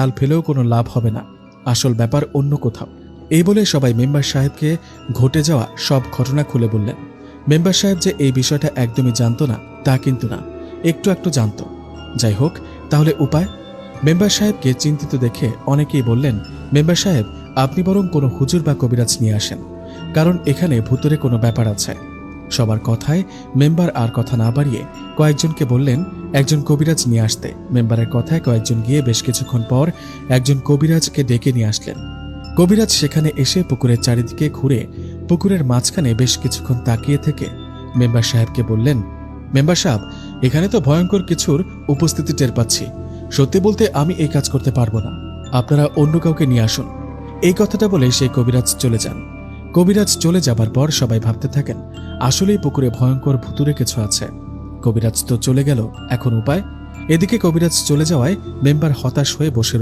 জাল ফেলেও কোনো লাভ হবে না, আসল ব্যাপার অন্য কোথাও। এই বলে সবাই মেম্বার সাহেবকে ঘটে যাওয়া সব ঘটনা খুলে বললেন। মেম্বার সাহেব যে এই বিষয়টা একদমই জানতো না তা কিন্তু না, একটু একটু জানতো। যাই হোক, তাহলে উপায়? মেম্বার সাহেবকে চিন্তিত দেখে অনেকেই বললেন, মেম্বার সাহেব আপনি বরং কোনো হুজুর বা কবিরাজ নিয়ে আসেন, কারণ এখানে ভূতুরে কোনো ব্যাপার আছে। সবার কথায় মেম্বার আর কথা না বাড়িয়ে কয়েকজনকে বললেন একজন কবিরাজ নিয়ে আসতে। মেম্বারের কথায় কয়েকজন গিয়ে বেশ কিছুক্ষণ পর একজন কবিরাজকে ডেকে নিয়ে আসলেন। কবিরাজ সেখানে এসে পুকুরের চারিদিকে ঘুরে পুকুরের মাঝখানে বেশ কিছুক্ষণ তাকিয়ে থেকে মেম্বার সাহেবকে বললেন, মেম্বার সাহেব এখানে তো ভয়ঙ্কর কিছুর উপস্থিতি টের পাচ্ছি। সত্যি বলতে আমি এই কাজ করতে পারবো না, আপনারা অন্য কাউকে নিয়ে আসুন। এই কথাটা বলে সেই কবিরাজ চলে যান। কবিরাজ চলে যাবার পর সবাই ভাবতে থাকেন আসলেই পুকুরে ভয়ঙ্কর ভুতুরে কিছু আছে। কবিরাজ তো চলে গেল, এখন উপায়? এদিকে কবিরাজ চলে যাওয়ায় মেম্বার হতাশ হয়ে বসে